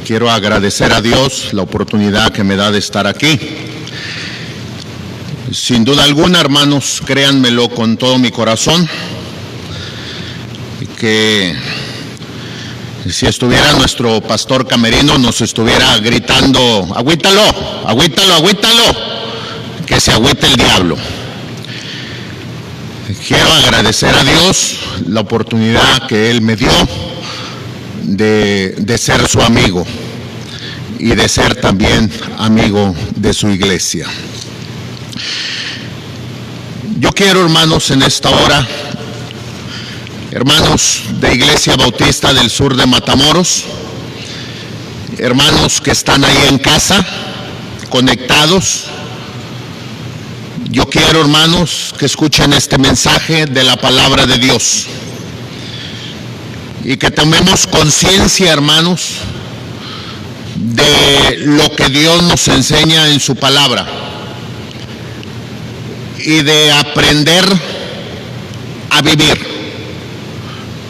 Quiero agradecer a Dios la oportunidad que me da de estar aquí. Sin duda alguna, hermanos, créanmelo con todo mi corazón, que si estuviera nuestro pastor Camerino nos estuviera gritando: agüítalo, agüítalo, agüítalo, que se agüite el diablo. Quiero agradecer a Dios la oportunidad que Él me dio de ser su amigo y de ser también amigo de su iglesia. Yo quiero, hermanos, en esta hora, hermanos de Iglesia Bautista del Sur de Matamoros, hermanos que están ahí en casa, conectados, yo quiero, hermanos, que escuchen este mensaje de la palabra de Dios y que tomemos conciencia, hermanos, de lo que Dios nos enseña en su palabra y de aprender a vivir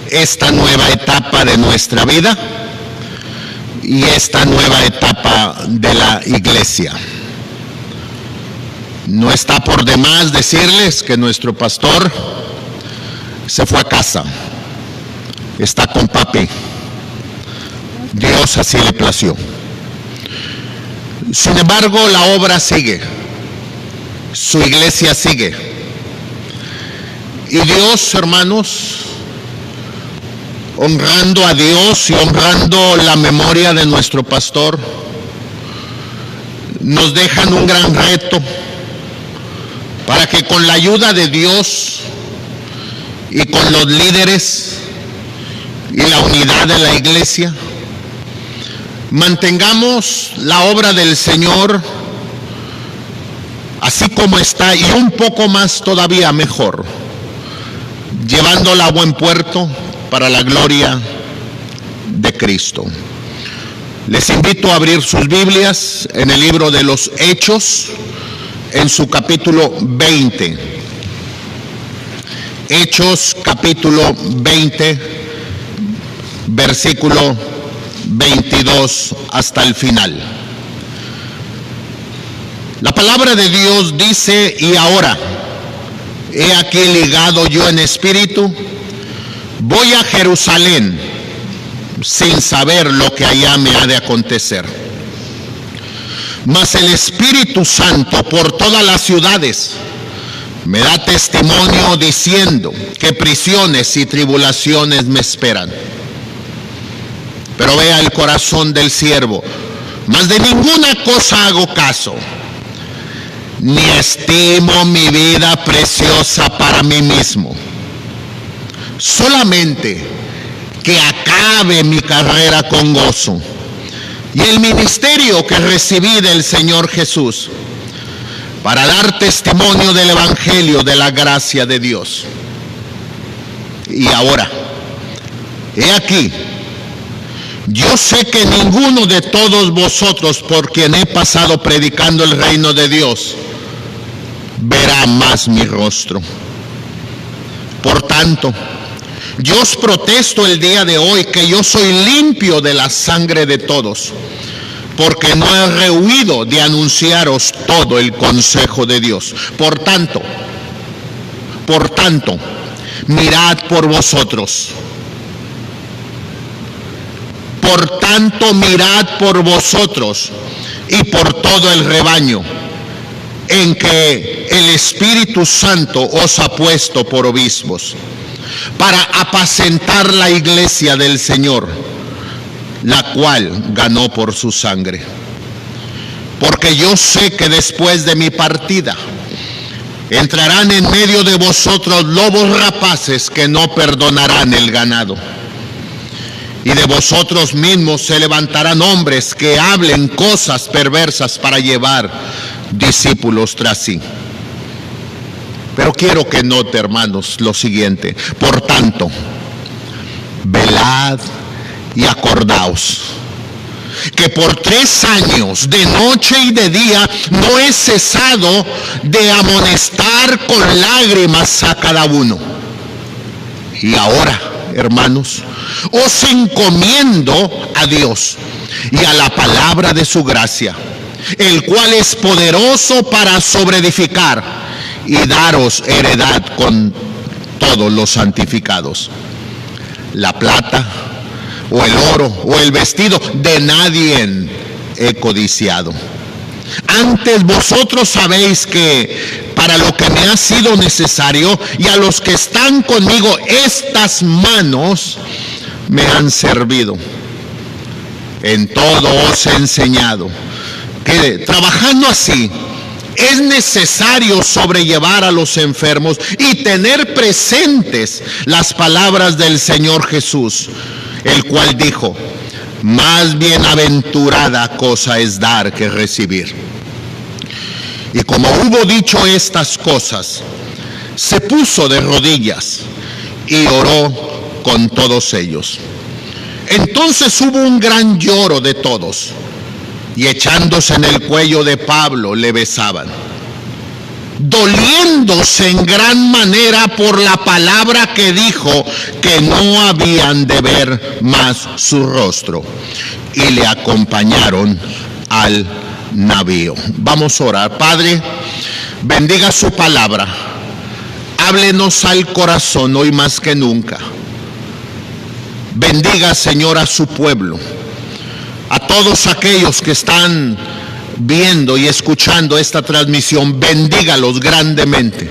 esta nueva etapa de nuestra vida y esta nueva etapa de la iglesia. No está por demás decirles que nuestro pastor se fue a casa, está con papi. Dios así le plació. Sin embargo, la obra sigue, su iglesia sigue. Y Dios, hermanos, honrando a Dios y honrando la memoria de nuestro pastor, nos dejan un gran reto para que con la ayuda de Dios y con los líderes y la unidad de la iglesia, mantengamos la obra del Señor así como está y un poco más todavía mejor, llevándola a buen puerto para la gloria de Cristo. Les invito a abrir sus Biblias en el libro de los Hechos, en su capítulo 20. Hechos capítulo 20, versículo 22 hasta el final. La palabra de Dios dice: y ahora, he aquí ligado yo en espíritu, voy a Jerusalén, sin saber lo que allá me ha de acontecer. Mas el Espíritu Santo por todas las ciudades me da testimonio diciendo que prisiones y tribulaciones me esperan. Pero vea el corazón del siervo, mas de ninguna cosa hago caso, ni estimo mi vida preciosa para mí mismo, solamente que acabe mi carrera con gozo y el ministerio que recibí del Señor Jesús, para dar testimonio del Evangelio de la gracia de Dios. Y ahora, he aquí, yo sé que ninguno de todos vosotros, por quien he pasado predicando el reino de Dios, verá más mi rostro. Por tanto, yo os protesto el día de hoy que yo soy limpio de la sangre de todos, porque no he rehuido de anunciaros todo el consejo de Dios. Por tanto, mirad por vosotros. Por tanto, mirad por vosotros y por todo el rebaño en que el Espíritu Santo os ha puesto por obispos, para apacentar la iglesia del Señor, la cual ganó por su sangre. Porque yo sé que después de mi partida entrarán en medio de vosotros lobos rapaces que no perdonarán el ganado. Y de vosotros mismos se levantarán hombres que hablen cosas perversas para llevar discípulos tras sí. Pero quiero que note, hermanos, lo siguiente: por tanto, velad y acordaos que por 3 años, de noche y de día, no he cesado de amonestar con lágrimas a cada uno. Y ahora, hermanos, os encomiendo a Dios y a la palabra de su gracia, el cual es poderoso para sobreedificar y daros heredad con todos los santificados. La plata o el oro o el vestido de nadie he codiciado. Antes vosotros sabéis que para lo que me ha sido necesario y a los que están conmigo, estas manos me han servido. En todo os he enseñado que trabajando así es necesario sobrellevar a los enfermos y tener presentes las palabras del Señor Jesús, el cual dijo: más bienaventurada cosa es dar que recibir. Y como hubo dicho estas cosas, se puso de rodillas y oró con todos ellos. Entonces hubo un gran lloro de todos, y echándose en el cuello de Pablo le besaban, doliéndose en gran manera por la palabra que dijo, que no habían de ver más su rostro, y le acompañaron al navío. Vamos a orar. Padre, bendiga su palabra, háblenos al corazón hoy más que nunca. Bendiga, Señor, a su pueblo, a todos aquellos que están viendo y escuchando esta transmisión, bendígalos grandemente.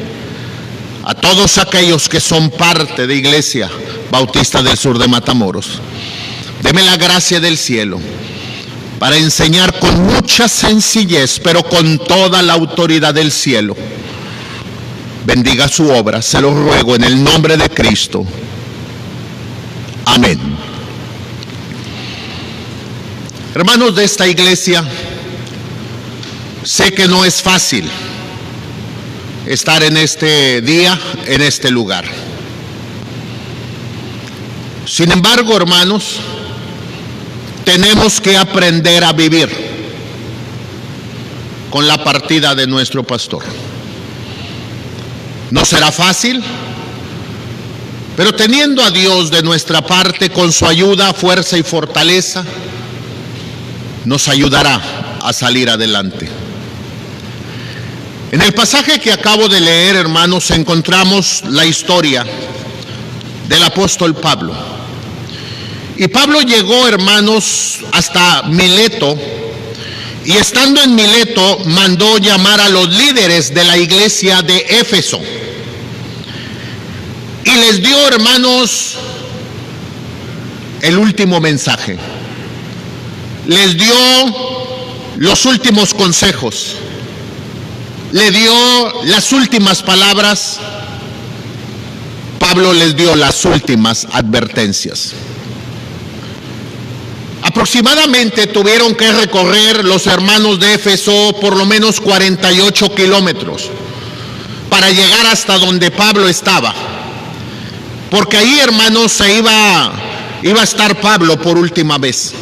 A todos aquellos que son parte de Iglesia Bautista del Sur de Matamoros, deme la gracia del cielo para enseñar con mucha sencillez, pero con toda la autoridad del cielo. Bendiga su obra, se lo ruego en el nombre de Cristo. Amén. Hermanos de esta iglesia, sé que no es fácil estar en este día, en este lugar. Sin embargo, hermanos, tenemos que aprender a vivir con la partida de nuestro pastor. No será fácil, pero teniendo a Dios de nuestra parte, con su ayuda, fuerza y fortaleza, nos ayudará a salir adelante. En el pasaje que acabo de leer, hermanos, encontramos la historia del apóstol Pablo. Y Pablo llegó, hermanos, hasta Mileto, y estando en Mileto mandó llamar a los líderes de la iglesia de Éfeso. Y les dio, hermanos, el último mensaje. Les dio los últimos consejos. Le dio las últimas palabras. Pablo les dio las últimas advertencias. Aproximadamente tuvieron que recorrer los hermanos de Éfeso por lo menos 48 kilómetros para llegar hasta donde Pablo estaba. Porque ahí, hermanos, iba a estar Pablo por última vez.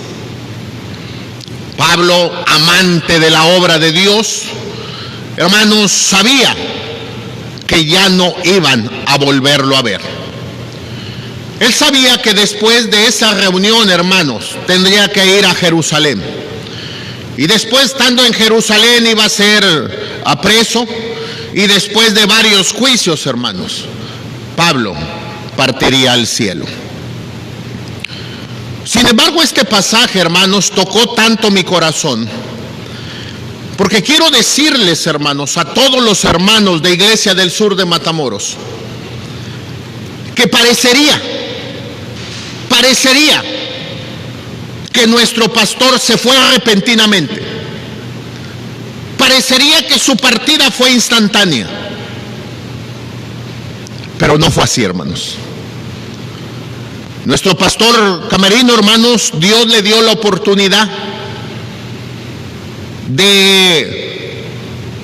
Pablo, amante de la obra de Dios, hermanos, sabía que ya no iban a volverlo a ver. Él sabía que después de esa reunión, hermanos, tendría que ir a Jerusalén. Y después, estando en Jerusalén, iba a ser preso. Y después de varios juicios, hermanos, Pablo partiría al cielo. Sin embargo, este pasaje, hermanos, tocó tanto mi corazón, porque quiero decirles, hermanos, a todos los hermanos de Iglesia del Sur de Matamoros, que parecería que nuestro pastor se fue repentinamente. Parecería que su partida fue instantánea. Pero no fue así, hermanos. Nuestro pastor Camerino, hermanos, Dios le dio la oportunidad de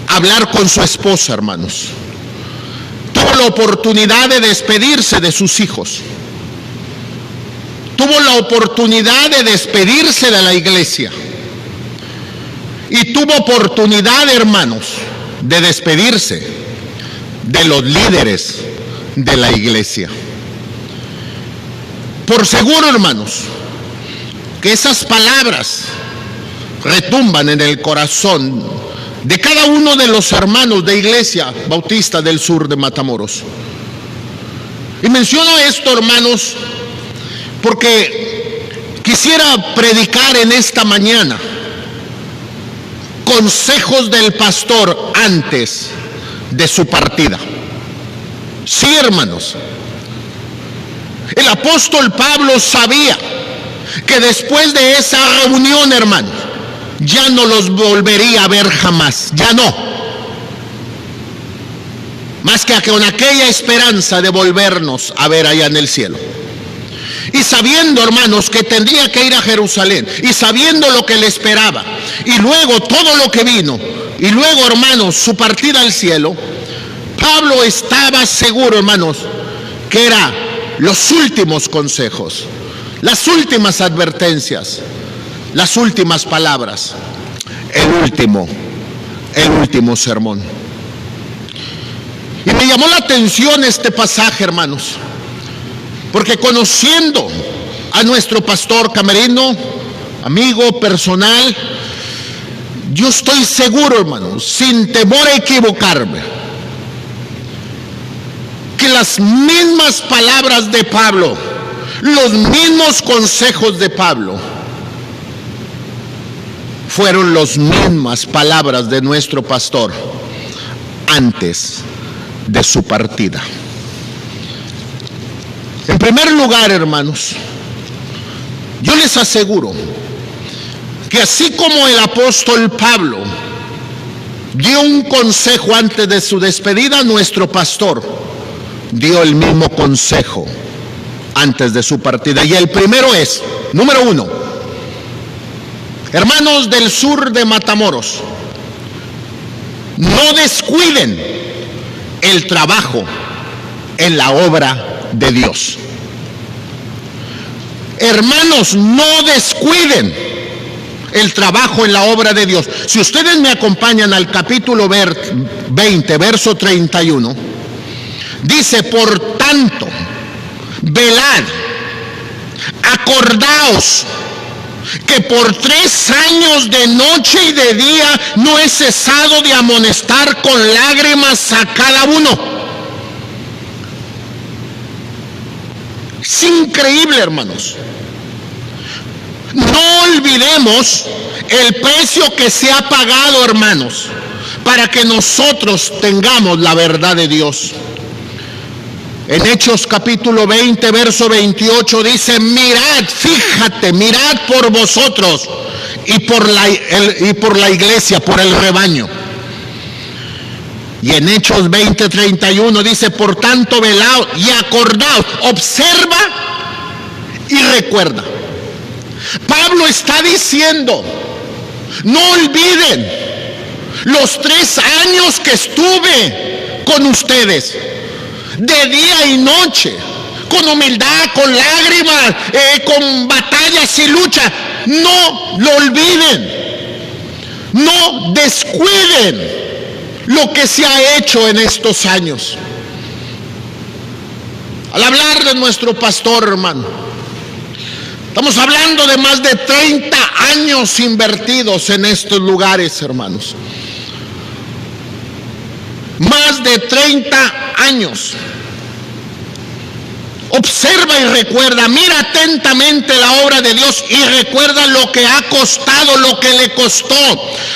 hablar con su esposa, hermanos. Tuvo la oportunidad de despedirse de sus hijos. Tuvo la oportunidad de despedirse de la iglesia. Y tuvo oportunidad, hermanos, de despedirse de los líderes de la iglesia. Por seguro, hermanos, que esas palabras retumban en el corazón de cada uno de los hermanos de Iglesia Bautista del Sur de Matamoros. Y menciono esto, hermanos, porque quisiera predicar en esta mañana consejos del pastor antes de su partida. Sí, hermanos, el apóstol Pablo sabía que después de esa reunión, hermanos, ya no los volvería a ver jamás, ya no. Más que con aquella esperanza de volvernos a ver allá en el cielo. Y sabiendo, hermanos, que tendría que ir a Jerusalén, y sabiendo lo que le esperaba, y luego todo lo que vino, y luego, hermanos, su partida al cielo, Pablo estaba seguro, hermanos, que eran los últimos consejos, las últimas advertencias, las últimas palabras, el último sermón. Y me llamó la atención este pasaje, hermanos, porque conociendo a nuestro pastor Camerino, amigo personal, yo estoy seguro, hermanos, sin temor a equivocarme, que las mismas palabras de Pablo, los mismos consejos de Pablo, fueron las mismas palabras de nuestro pastor antes de su partida. En primer lugar, hermanos, yo les aseguro que así como el apóstol Pablo dio un consejo antes de su despedida, nuestro pastor dio el mismo consejo antes de su partida. Y el primero es, número 1, hermanos del sur de Matamoros, no descuiden el trabajo en la obra de Dios. Hermanos, no descuiden el trabajo en la obra de Dios. Si ustedes me acompañan al capítulo 20, verso 31, dice: por tanto, velad, acordaos que por 3 años de noche y de día no he cesado de amonestar con lágrimas a cada uno. Es increíble, hermanos. No olvidemos el precio que se ha pagado, hermanos, para que nosotros tengamos la verdad de Dios. En Hechos capítulo 20, verso 28 dice: mirad, fíjate, mirad por vosotros y por la iglesia, por el rebaño. Y en Hechos 20, 31 dice: por tanto, velaos y acordaos, observa y recuerda. Pablo está diciendo: no olviden los 3 años que estuve con ustedes, de día y noche, con humildad, con lágrimas, con batallas y luchas. No lo olviden, no descuiden lo que se ha hecho en estos años. Al hablar de nuestro pastor, hermano, estamos hablando de más de 30 años invertidos en estos lugares, hermanos. Más de 30 años. Observa y recuerda, mira atentamente la obra de Dios y recuerda lo que ha costado, lo que le costó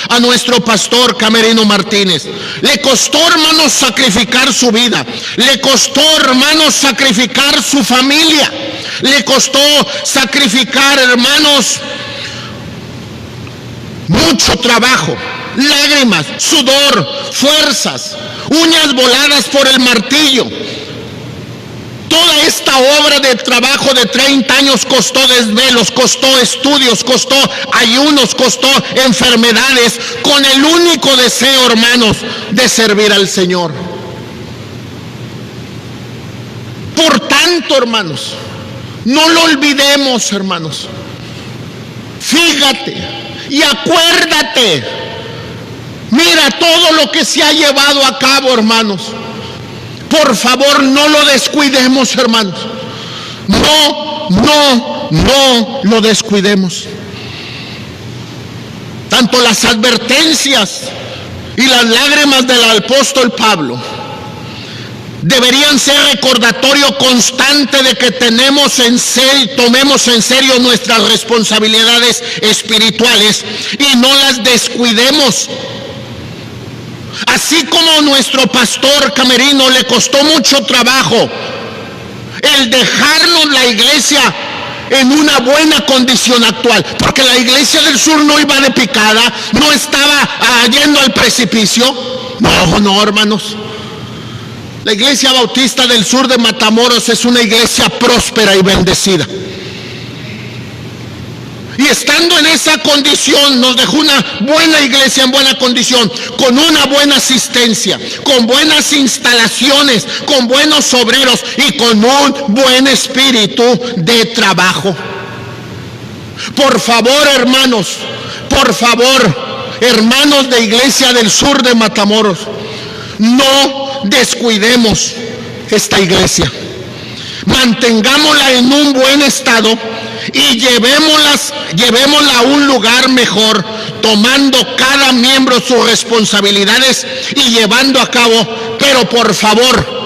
a nuestro pastor Camerino Martínez. Le costó, hermanos, sacrificar su vida. Le costó, hermanos, sacrificar su familia. Le costó sacrificar, hermanos, mucho trabajo, lágrimas, sudor, fuerzas, uñas voladas por el martillo. Toda esta obra de trabajo de 30 años costó desvelos, costó estudios, costó ayunos, costó enfermedades, con el único deseo, hermanos, de servir al Señor. Por tanto, hermanos, no lo olvidemos, hermanos. Fíjate y acuérdate. Mira todo lo que se ha llevado a cabo, hermanos. Por favor, no lo descuidemos, hermanos. No lo descuidemos. Tanto las advertencias y las lágrimas del apóstol Pablo deberían ser recordatorio constante de que tomemos en serio nuestras responsabilidades espirituales y no las descuidemos. Así como nuestro pastor Camerino le costó mucho trabajo el dejarnos la iglesia en una buena condición actual, porque la iglesia del sur no iba de picada, no estaba yendo al precipicio. No, hermanos. La iglesia bautista del sur de Matamoros es una iglesia próspera y bendecida. Y estando en esa condición, nos dejó una buena iglesia en buena condición, con una buena asistencia, con buenas instalaciones, con buenos obreros y con un buen espíritu de trabajo. Por favor, hermanos de iglesia del sur de Matamoros, no descuidemos esta iglesia. Mantengámosla en un buen estado y llevémosla a un lugar mejor, tomando cada miembro sus responsabilidades y llevando a cabo, pero por favor,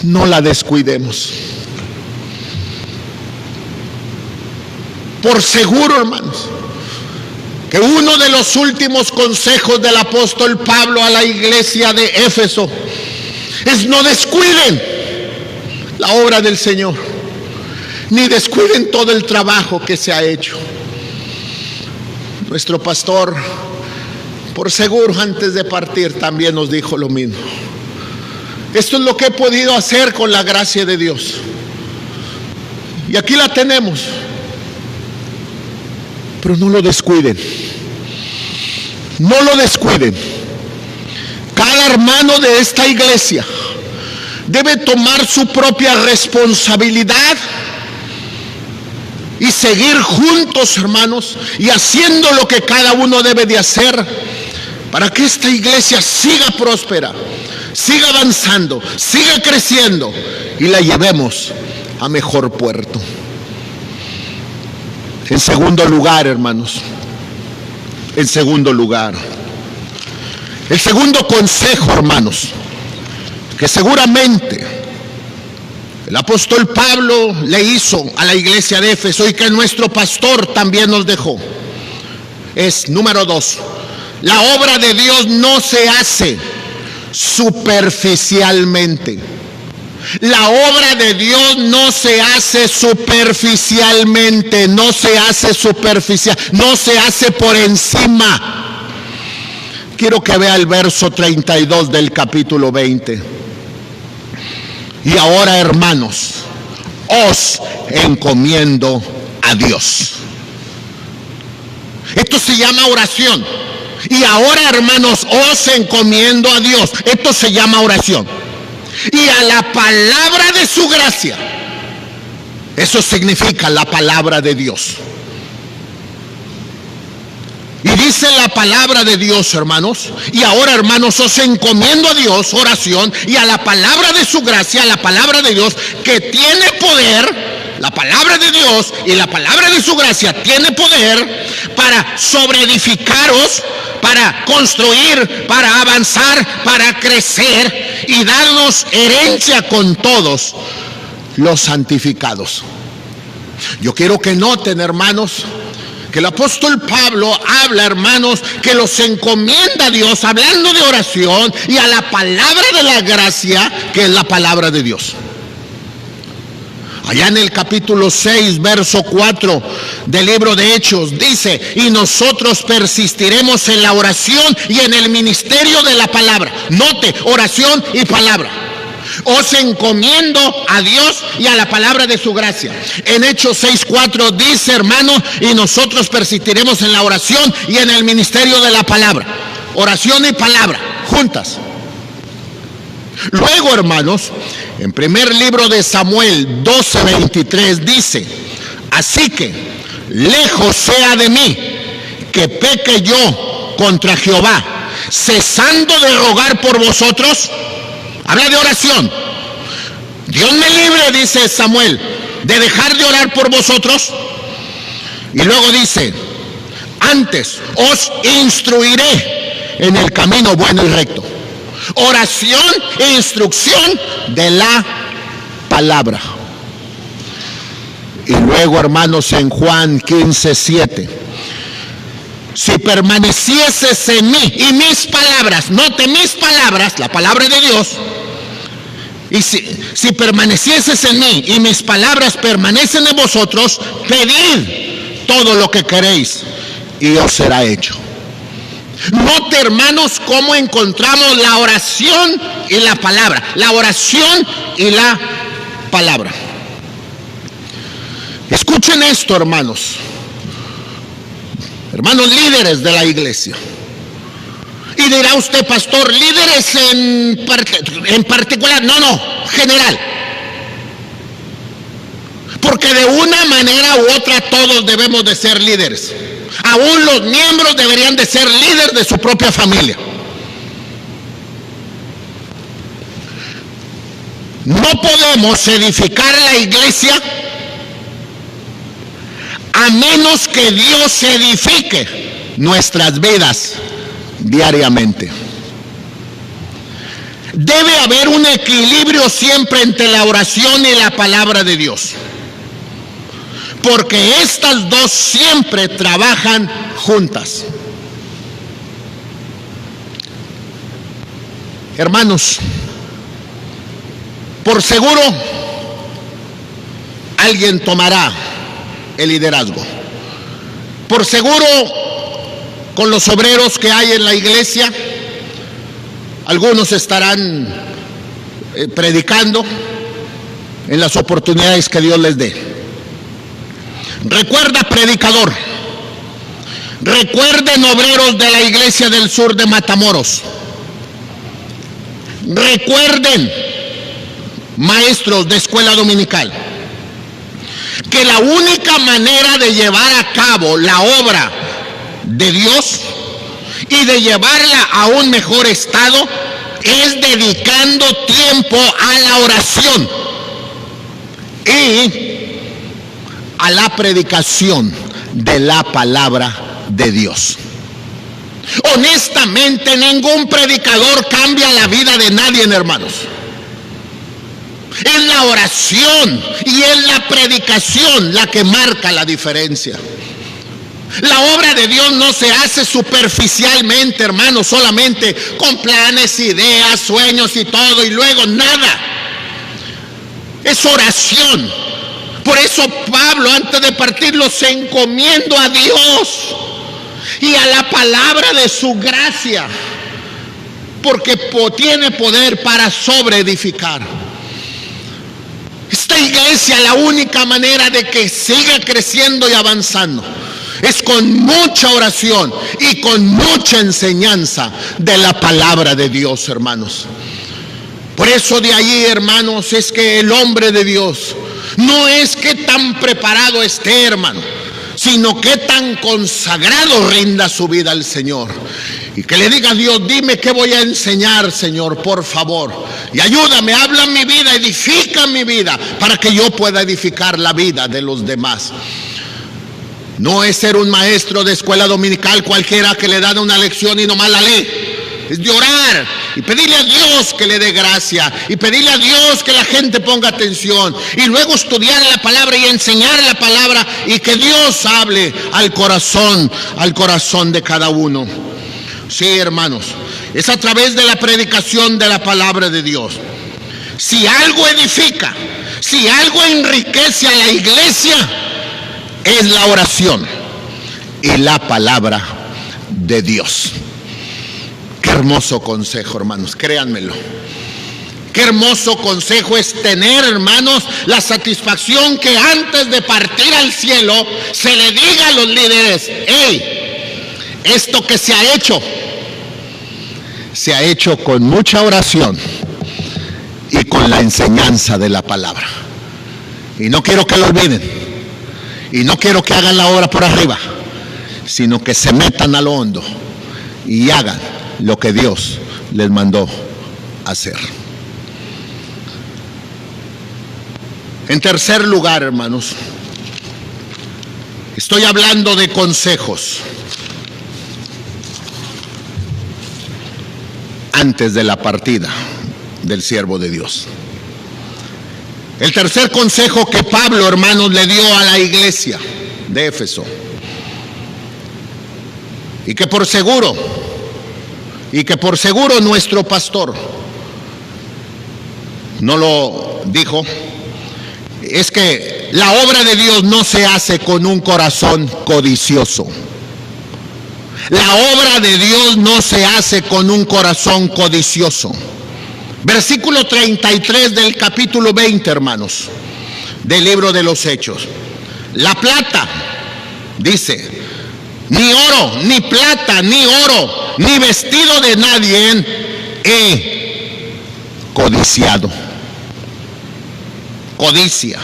no la descuidemos. Por seguro, hermanos, que uno de los últimos consejos del apóstol Pablo a la iglesia de Éfeso es: no descuiden la obra del Señor, ni descuiden todo el trabajo que se ha hecho. Nuestro pastor, por seguro, antes de partir también nos dijo lo mismo. Esto es lo que he podido hacer con la gracia de Dios. Y aquí la tenemos. Pero no lo descuiden. No lo descuiden. Cada hermano de esta iglesia debe tomar su propia responsabilidad y seguir juntos, hermanos, y haciendo lo que cada uno debe de hacer para que esta iglesia siga próspera, siga avanzando, siga creciendo y la llevemos a mejor puerto. En segundo lugar, hermanos, el segundo consejo, hermanos, que seguramente el apóstol Pablo le hizo a la iglesia de Éfeso y que nuestro pastor también nos dejó, es número 2: la obra de Dios no se hace superficialmente. La obra de Dios no se hace superficialmente, no se hace por encima. Quiero que vea el verso 32 del capítulo 20. Y ahora, hermanos, os encomiendo a Dios. Esto se llama oración. Y ahora, hermanos, os encomiendo a Dios. Esto se llama oración. Y a la palabra de su gracia. Eso significa la palabra de Dios. Y dice la palabra de Dios, hermanos, y ahora, hermanos, os encomiendo a Dios, oración, y a la palabra de su gracia, a la palabra de Dios, que tiene poder. La palabra de Dios y la palabra de su gracia tiene poder para sobreedificaros, para construir, para avanzar, para crecer y darnos herencia con todos los santificados. Yo quiero que noten, hermanos, que el apóstol Pablo habla, hermanos, que los encomienda a Dios, hablando de oración y a la palabra de la gracia, que es la palabra de Dios. Allá en el capítulo 6, verso 4 del libro de Hechos, dice: y nosotros persistiremos en la oración y en el ministerio de la palabra. Note, oración y palabra. Os encomiendo a Dios y a la palabra de su gracia. En Hechos 6:4 dice, hermano, y nosotros persistiremos en la oración y en el ministerio de la palabra. Oración y palabra, juntas. Luego, hermanos, en primer libro de Samuel 12:23 dice: así que lejos sea de mí que peque yo contra Jehová, cesando de rogar por vosotros. Habla de oración. Dios me libre, dice Samuel, de dejar de orar por vosotros. Y luego dice, antes os instruiré en el camino bueno y recto. Oración e instrucción de la palabra. Y luego, hermanos, en Juan 15:7, si permanecieses en mí y mis palabras, note mis palabras, la palabra de Dios, y si permanecieses en mí y mis palabras permanecen en vosotros, pedid todo lo que queréis y os será hecho. Note, hermanos, cómo encontramos la oración y la palabra. La oración y la palabra. Escuchen esto, hermanos. Hermanos líderes de la iglesia. Y dirá usted, pastor, líderes en particular. No, general. Porque de una manera u otra todos debemos de ser líderes. Aún los miembros deberían de ser líderes de su propia familia. No podemos edificar la iglesia a menos que Dios edifique nuestras vidas diariamente. Debe haber un equilibrio siempre entre la oración y la palabra de Dios, porque estas dos siempre trabajan juntas. Hermanos, por seguro alguien tomará el liderazgo. Por seguro, con los obreros que hay en la iglesia, algunos estarán predicando en las oportunidades que Dios les dé. Recuerda, predicador, recuerden, obreros de la iglesia del sur de Matamoros, recuerden, maestros de escuela dominical, que la única manera de llevar a cabo la obra de Dios y de llevarla a un mejor estado es dedicando tiempo a la oración y a la predicación de la palabra de Dios. Honestamente, ningún predicador cambia la vida de nadie, hermanos. Es la oración y es la predicación la que marca la diferencia. La obra de Dios no se hace superficialmente, hermanos, solamente con planes, ideas, sueños y todo, y luego nada. Es oración. Por eso Pablo, antes de partirlo, se encomendó a Dios y a la palabra de su gracia, porque tiene poder para sobreedificar. Esta iglesia, la única manera de que siga creciendo y avanzando es con mucha oración y con mucha enseñanza de la palabra de Dios, hermanos. Por eso de allí, hermanos, es que el hombre de Dios no es que tan preparado esté, hermano, sino que tan consagrado rinda su vida al Señor. Y que le diga a Dios, dime qué voy a enseñar, Señor, por favor. Y ayúdame, habla mi vida, edifica mi vida, para que yo pueda edificar la vida de los demás. No es ser un maestro de escuela dominical cualquiera que le da una lección y nomás la lee. Es de orar y pedirle a Dios que le dé gracia y pedirle a Dios que la gente ponga atención y luego estudiar la palabra y enseñar la palabra y que Dios hable al corazón de cada uno. Sí, hermanos, es a través de la predicación de la palabra de Dios. Si algo edifica, si algo enriquece a la iglesia, es la oración y la palabra de Dios. Qué hermoso consejo, hermanos, créanmelo. Qué hermoso consejo es tener, hermanos, la satisfacción que antes de partir al cielo se le diga a los líderes: hey, esto que se ha hecho con mucha oración y con la enseñanza de la palabra. Y no quiero que lo olviden, y no quiero que hagan la obra por arriba, sino que se metan a lo hondo y hagan lo que Dios les mandó hacer. En tercer lugar, hermanos, estoy hablando de consejos antes de la partida del siervo de Dios. El tercer consejo que Pablo, hermanos, le dio a la iglesia de Éfeso, y que por seguro nuestro pastor no lo dijo, es que la obra de Dios no se hace con un corazón codicioso. La obra de Dios no se hace con un corazón codicioso. Versículo 33 del capítulo 20, hermanos, del libro de los Hechos. La plata, dice, ni oro, ni plata, ni oro, ni vestido de nadie he codiciado. Codicia.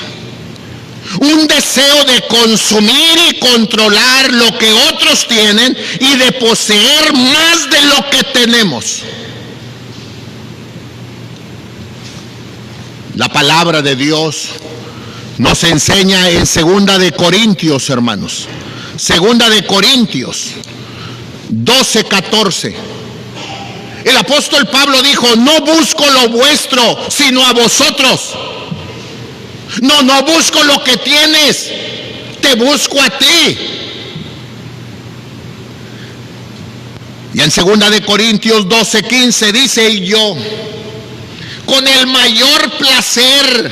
Un deseo de consumir y controlar lo que otros tienen y de poseer más de lo que tenemos. La palabra de Dios nos enseña en 2 de Corintios, hermanos. 2 de Corintios 12:14. El apóstol Pablo dijo: no busco lo vuestro, sino a vosotros. No busco lo que tienes, te busco a ti. Y en 2 de Corintios 12:15 dice: y yo, con el mayor placer,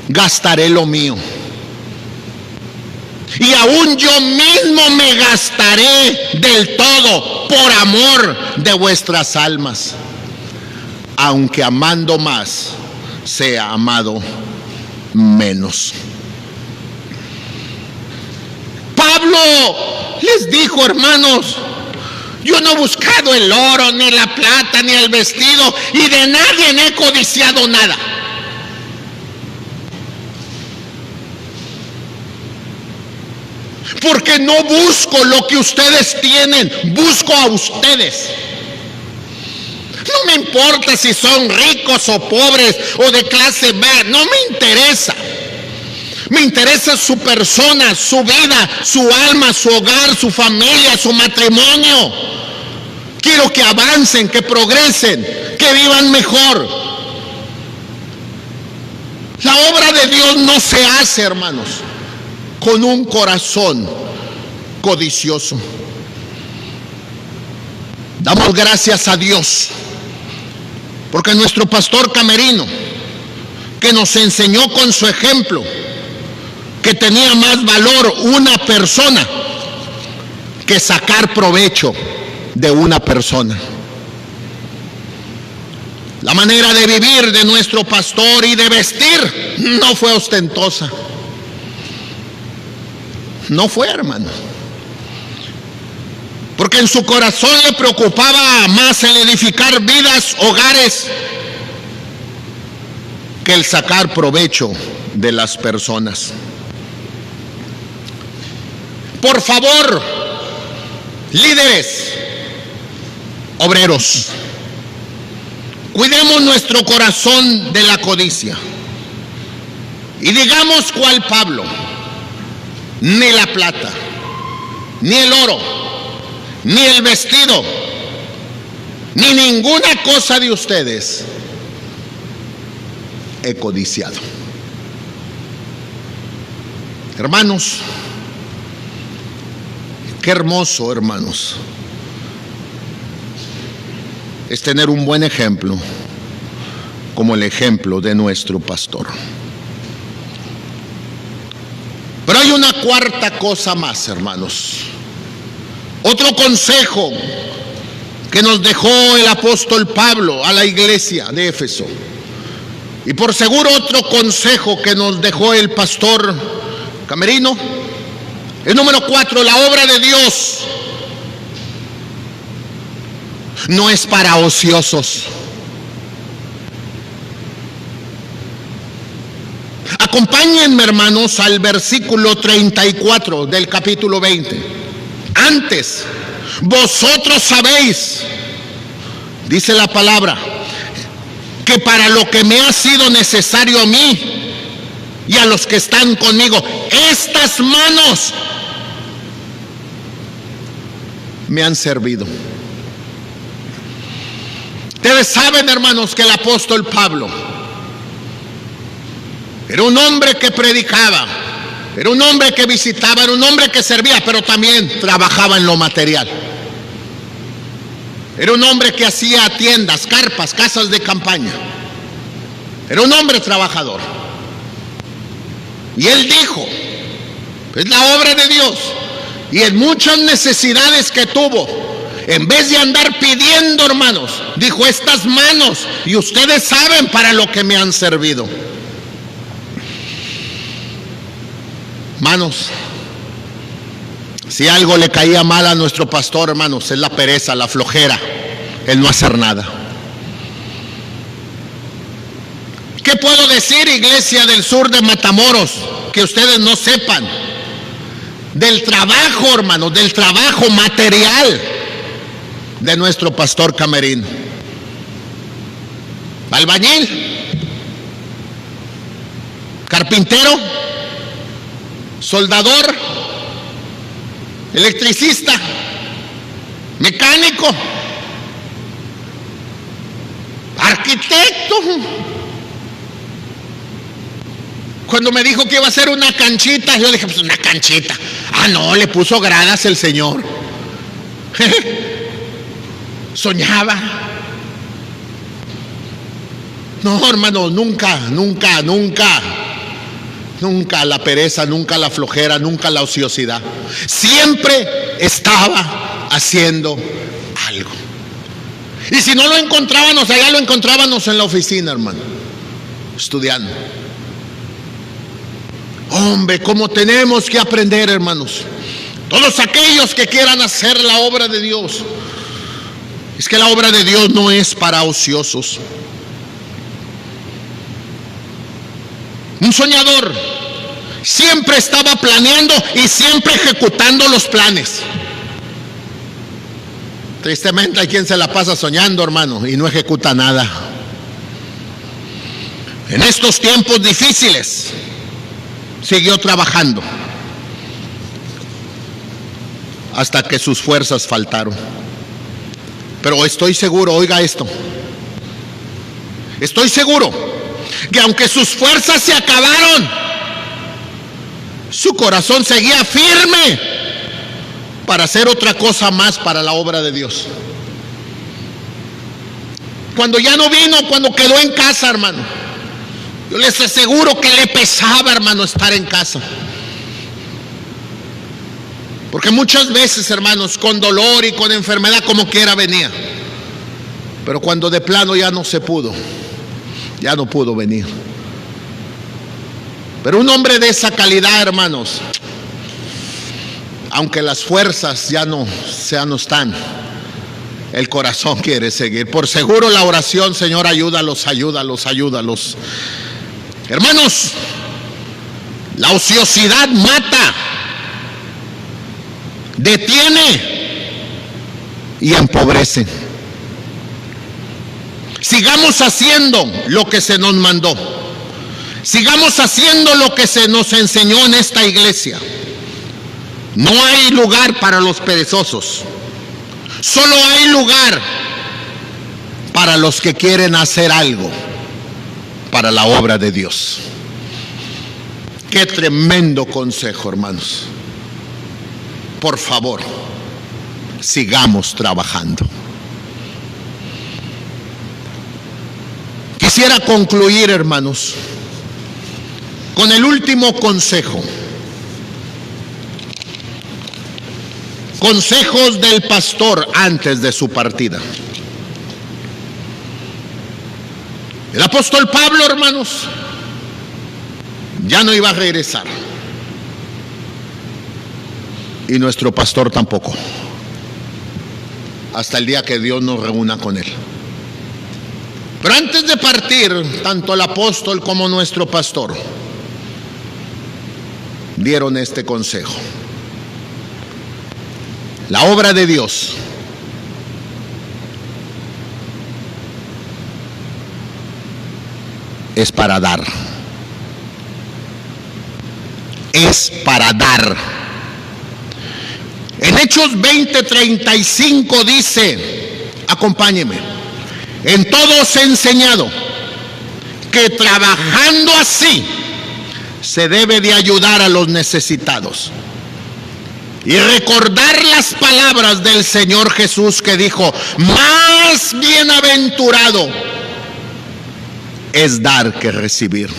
gastaré lo mío. Y aún yo mismo me gastaré del todo por amor de vuestras almas, aunque amando más, sea amado menos. Pablo les dijo: hermanos, yo no he buscado el oro, ni la plata, ni el vestido, y de nadie he codiciado nada. Porque no busco lo que ustedes tienen, busco a ustedes. No me importa si son ricos o pobres o de clase baja, no me interesa. Me interesa su persona, su vida, su alma, su hogar, su familia, su matrimonio. Quiero que avancen, que progresen, que vivan mejor. La obra de Dios no se hace, hermanos, con un corazón codicioso. Damos gracias a Dios porque nuestro pastor Camerino, que nos enseñó con su ejemplo que tenía más valor una persona que sacar provecho de una persona. La manera de vivir de nuestro pastor y de vestir no fue ostentosa. No fue, hermano. Porque en su corazón le preocupaba más el edificar vidas, hogares, que el sacar provecho de las personas. Por favor, líderes, obreros, cuidemos nuestro corazón de la codicia. Y digamos cual Pablo: ni la plata, ni el oro, ni el vestido, ni ninguna cosa de ustedes he codiciado. Hermanos, qué hermoso, hermanos, es tener un buen ejemplo como el ejemplo de nuestro pastor. Pero hay una cuarta cosa más, hermanos. Otro consejo que nos dejó el apóstol Pablo a la iglesia de Éfeso. Y por seguro otro consejo que nos dejó el pastor Camerino. El número 4, la obra de Dios no es para ociosos. Acompáñenme, hermanos, al versículo 34 del capítulo 20. Antes, vosotros sabéis, dice la palabra, que para lo que me ha sido necesario a mí, y a los que están conmigo: estas manos me han servido. Ustedes saben, hermanos, que el apóstol Pablo era un hombre que predicaba, era un hombre que visitaba, era un hombre que servía, pero también trabajaba en lo material. Era un hombre que hacía tiendas, carpas, casas de campaña. Era un hombre trabajador. Y él dijo: es la obra de Dios. Y en muchas necesidades que tuvo, en vez de andar pidiendo, hermanos, dijo: estas manos, y ustedes saben para lo que me han servido. Hermanos, si algo le caía mal a nuestro pastor, hermanos, es la pereza, la flojera, el no hacer nada. ¿Qué puedo decir, iglesia del sur de Matamoros, que ustedes no sepan del trabajo, hermanos, del trabajo material de nuestro pastor Camerino? Albañil, carpintero, soldador, electricista, mecánico, arquitecto. Cuando me dijo que iba a hacer una canchita, yo dije: pues una canchita. Ah, no, le puso gradas el Señor. Soñaba. No, hermano, nunca la pereza, nunca la flojera, nunca la ociosidad. Siempre estaba haciendo algo. Y si no lo encontrábamos allá, lo encontrábamos en la oficina, hermano, estudiando. Hombre, cómo tenemos que aprender, hermanos, todos aquellos que quieran hacer la obra de Dios. Es que la obra de Dios no es para ociosos. Un soñador siempre estaba planeando y siempre ejecutando los planes. Tristemente hay quien se la pasa soñando, hermano, y no ejecuta nada. En estos tiempos difíciles siguió trabajando hasta que sus fuerzas faltaron. Pero estoy seguro, oiga esto, estoy seguro que aunque sus fuerzas se acabaron, su corazón seguía firme para hacer otra cosa más para la obra de Dios. Cuando ya no vino, cuando quedó en casa, hermano, yo les aseguro que le pesaba, hermano, estar en casa. Porque muchas veces, hermanos, con dolor y con enfermedad como quiera venía. Pero cuando de plano ya no se pudo, ya no pudo venir. Pero un hombre de esa calidad, hermanos, aunque las fuerzas ya no están, el corazón quiere seguir. Por seguro la oración: Señor, ayúdalos, ayúdalos, ayúdalos. Hermanos, la ociosidad mata, detiene y empobrece. Sigamos haciendo lo que se nos mandó. Sigamos haciendo lo que se nos enseñó en esta iglesia. No hay lugar para los perezosos. Solo hay lugar para los que quieren hacer algo para la obra de Dios. Qué tremendo consejo, hermanos. Por favor, sigamos trabajando. Quisiera concluir, hermanos, con el último consejo. Consejos del pastor antes de su partida. El apóstol Pablo, hermanos, ya no iba a regresar. Y nuestro pastor tampoco. Hasta el día que Dios nos reúna con él. Pero antes de partir, tanto el apóstol como nuestro pastor dieron este consejo. La obra de Dios es para dar. es para dar. En Hechos 20:35 dice, acompáñeme, en todo os he enseñado que trabajando así se debe de ayudar a los necesitados. Y recordar las palabras del Señor Jesús que dijo, más bienaventurado es dar que recibir.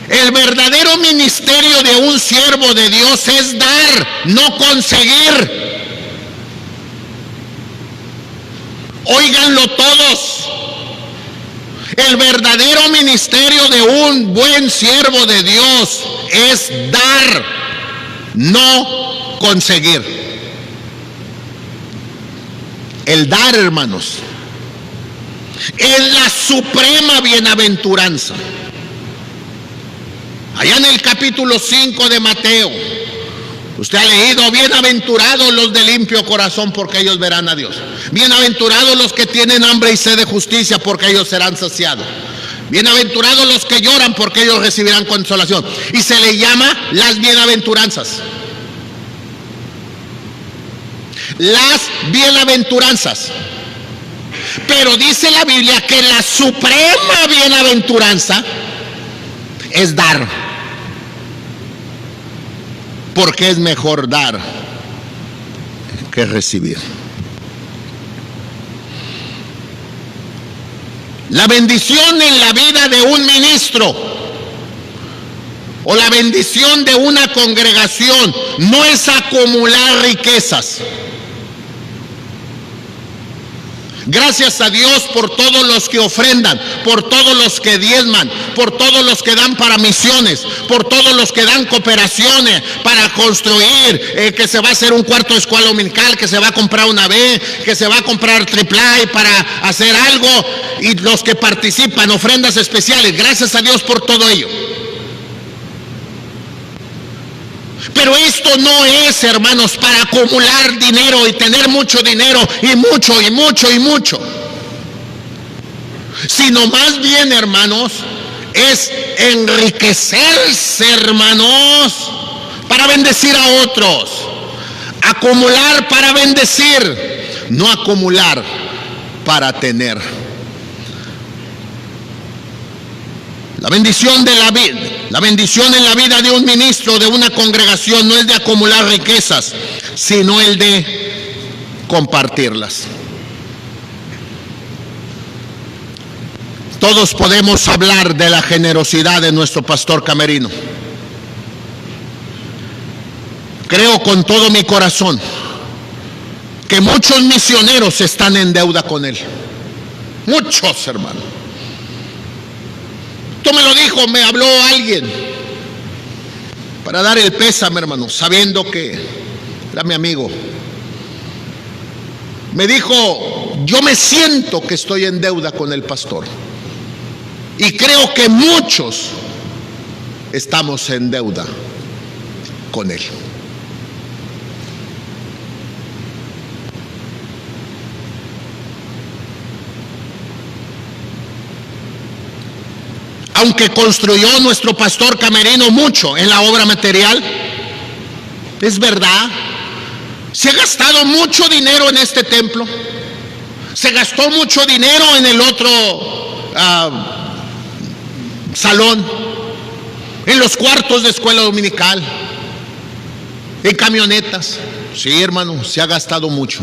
El verdadero ministerio de un siervo de Dios es dar, no conseguir. Óiganlo todos. El verdadero ministerio de un buen siervo de Dios es dar, no conseguir. El dar, hermanos, es la suprema bienaventuranza. Allá en el capítulo 5 de Mateo, usted ha leído, bienaventurados los de limpio corazón, porque ellos verán a Dios. Bienaventurados los que tienen hambre y sed de justicia, porque ellos serán saciados. Bienaventurados los que lloran, porque ellos recibirán consolación. Y se le llama las bienaventuranzas. Las bienaventuranzas. Pero dice la Biblia que la suprema bienaventuranza es dar. Porque es mejor dar que recibir. La bendición en la vida de un ministro o la bendición de una congregación no es acumular riquezas. Gracias a Dios por todos los que ofrendan, por todos los que diezman, por todos los que dan para misiones, por todos los que dan cooperaciones para construir, que se va a hacer un cuarto de escuela dominical, que se va a comprar una B, que se va a comprar AAA para hacer algo, y los que participan, ofrendas especiales. Gracias a Dios por todo ello. Pero esto no es, hermanos, para acumular dinero y tener mucho dinero y mucho y mucho y mucho. Sino más bien, hermanos, es enriquecerse, hermanos, para bendecir a otros. Acumular para bendecir, no acumular para tener. La bendición de la vida, la bendición en la vida de un ministro, de una congregación, no es de acumular riquezas, sino el de compartirlas. Todos podemos hablar de la generosidad de nuestro pastor Camerino. Creo con todo mi corazón que muchos misioneros están en deuda con él. Muchos, hermanos. Esto me lo dijo, me habló alguien para dar el pésame, hermano, sabiendo que era mi amigo. Me dijo, yo me siento que estoy en deuda con el pastor. Y creo que muchos estamos en deuda con él. Aunque construyó nuestro pastor Camerino mucho en la obra material, es verdad, se ha gastado mucho dinero en este templo, se gastó mucho dinero en el otro salón, en los cuartos de escuela dominical, en camionetas. Sí, hermano, se ha gastado mucho.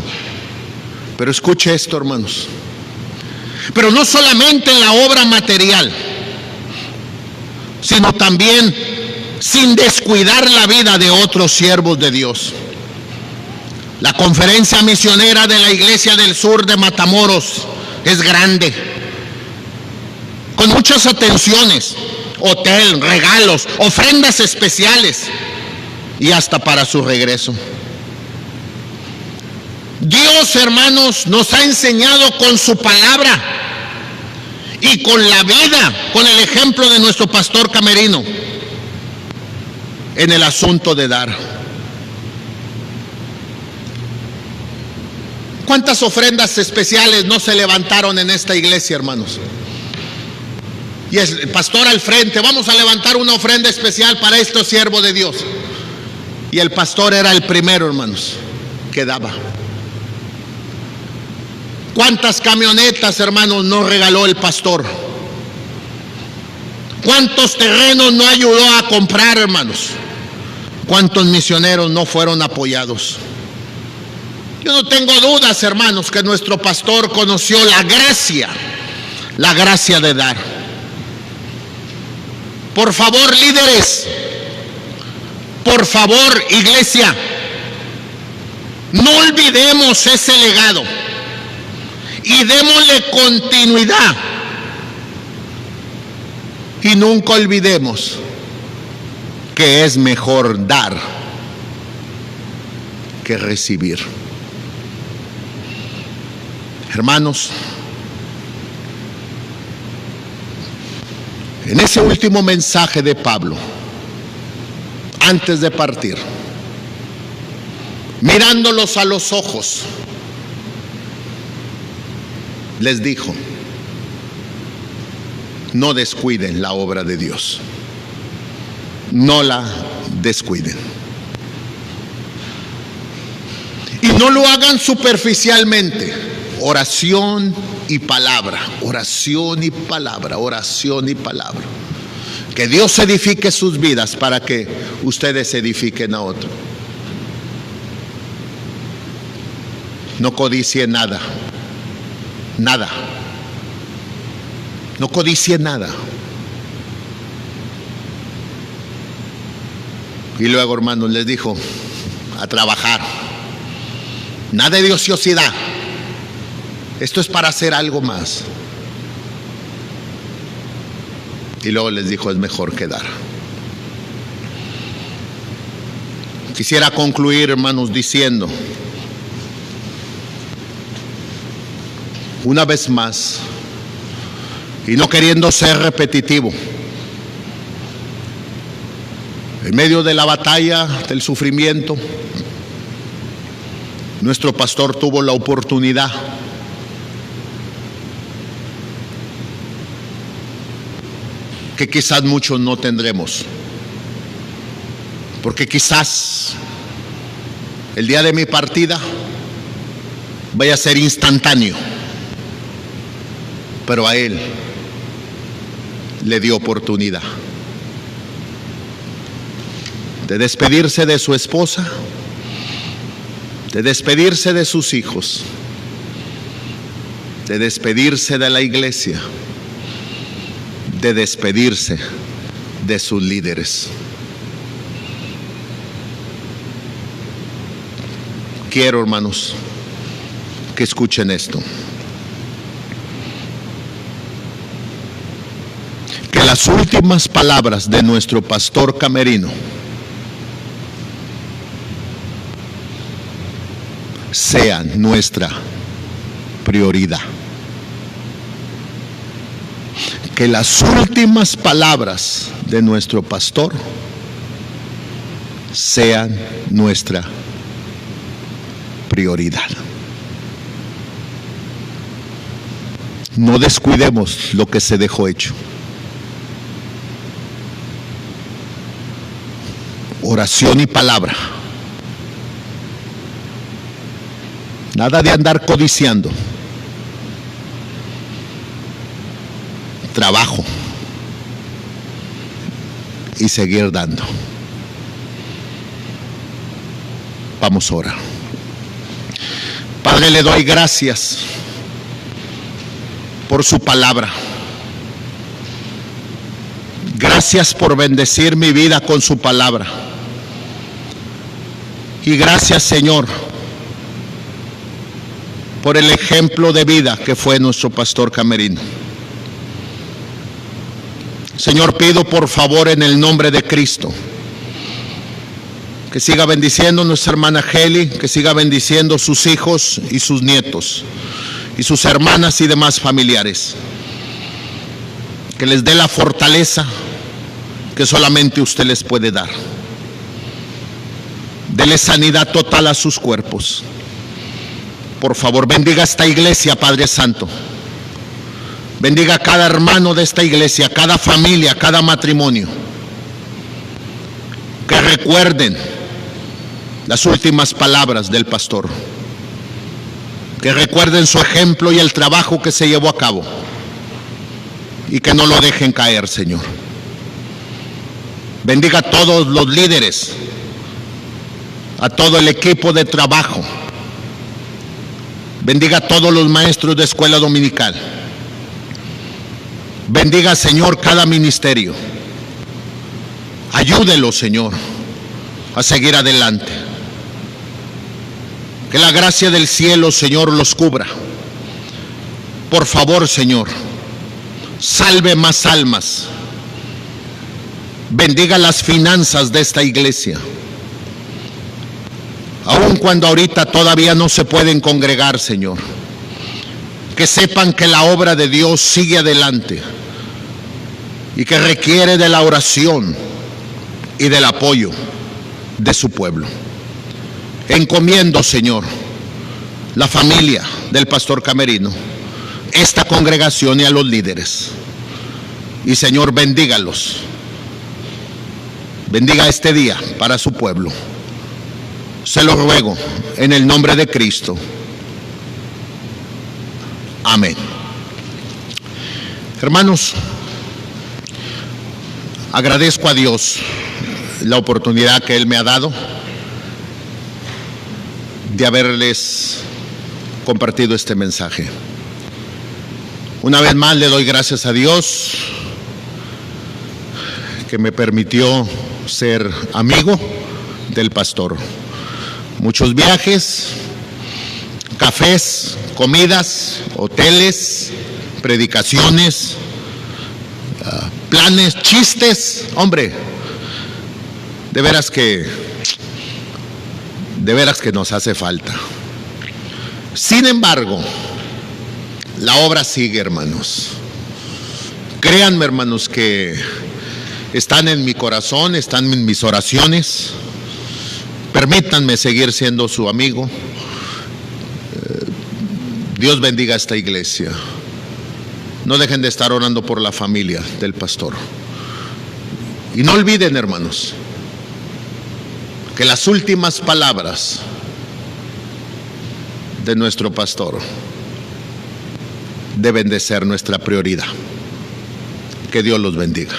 Pero escuche esto, hermanos. Pero no solamente en la obra material, sino también sin descuidar la vida de otros siervos de Dios. La conferencia misionera de la Iglesia del Sur de Matamoros es grande, con muchas atenciones, hotel, regalos, ofrendas especiales y hasta para su regreso. Dios, hermanos, nos ha enseñado con su palabra y con la vida, con el ejemplo de nuestro pastor Camerino, en el asunto de dar. ¿Cuántas ofrendas especiales no se levantaron en esta iglesia, hermanos? Y el pastor al frente, vamos a levantar una ofrenda especial para este siervo de Dios. Y el pastor era el primero, hermanos, que daba. ¿Cuántas camionetas, hermanos, nos regaló el pastor? ¿Cuántos terrenos no ayudó a comprar, hermanos? ¿Cuántos misioneros no fueron apoyados? Yo no tengo dudas, hermanos, que nuestro pastor conoció la gracia de dar. Por favor, líderes, por favor, iglesia, no olvidemos ese legado y démosle continuidad. Y nunca olvidemos que es mejor dar que recibir. Hermanos, en ese último mensaje de Pablo, antes de partir, mirándolos a los ojos, les dijo: no descuiden la obra de Dios, no la descuiden. Y no lo hagan superficialmente. Oración y palabra, oración y palabra, oración y palabra. Que Dios edifique sus vidas para que ustedes edifiquen a otro. No codicie nada, nada. No codicie nada. Y luego, hermanos, les dijo: a trabajar. Nada de ociosidad. Esto es para hacer algo más. Y luego les dijo: es mejor quedar. Quisiera concluir, hermanos, diciendo una vez más, y no queriendo ser repetitivo, en medio de la batalla, del sufrimiento, nuestro pastor tuvo la oportunidad que quizás muchos no tendremos, porque quizás el día de mi partida vaya a ser instantáneo, pero a él le dio oportunidad de despedirse de su esposa, de despedirse de sus hijos, de despedirse de la iglesia, de despedirse de sus líderes. Quiero, hermanos, que escuchen esto. Que las últimas palabras de nuestro pastor Camerino sean nuestra prioridad. Que las últimas palabras de nuestro pastor sean nuestra prioridad. No descuidemos lo que se dejó hecho. Oración y palabra. Nada de andar codiciando. Trabajo y seguir dando. Vamos a orar. Padre, le doy gracias por su palabra. Gracias por bendecir mi vida con su palabra. Y gracias, Señor, por el ejemplo de vida que fue nuestro pastor Camerino. Señor, pido por favor en el nombre de Cristo que siga bendiciendo a nuestra hermana Heli, que siga bendiciendo sus hijos y sus nietos y sus hermanas y demás familiares, que les dé la fortaleza que solamente usted les puede dar. Dele sanidad total a sus cuerpos. Por favor, bendiga esta iglesia, Padre Santo. Bendiga a cada hermano de esta iglesia, cada familia, cada matrimonio. Que recuerden las últimas palabras del pastor. Que recuerden su ejemplo y el trabajo que se llevó a cabo. Y que no lo dejen caer, Señor. Bendiga a todos los líderes, a todo el equipo de trabajo. Bendiga a todos los maestros de escuela dominical. Bendiga, Señor, cada ministerio. Ayúdelo, Señor, a seguir adelante. Que la gracia del cielo, Señor, los cubra. Por favor, Señor, salve más almas. Bendiga las finanzas de esta iglesia. Aun cuando ahorita todavía no se pueden congregar, Señor. Que sepan que la obra de Dios sigue adelante y que requiere de la oración y del apoyo de su pueblo. Encomiendo, Señor, la familia del pastor Camerino, esta congregación y a los líderes. Y, Señor, bendígalos. Bendiga este día para su pueblo. Se lo ruego en el nombre de Cristo. Amén. Hermanos, agradezco a Dios la oportunidad que Él me ha dado de haberles compartido este mensaje. Una vez más le doy gracias a Dios que me permitió ser amigo del pastor. Muchos viajes, cafés, comidas, hoteles, predicaciones, planes, chistes. Hombre, de veras que nos hace falta. Sin embargo, la obra sigue, hermanos. Créanme, hermanos, que están en mi corazón, están en mis oraciones. Permítanme seguir siendo su amigo. Dios bendiga a esta iglesia. No dejen de estar orando por la familia del pastor. Y no olviden, hermanos, que las últimas palabras de nuestro pastor deben de ser nuestra prioridad. Que Dios los bendiga.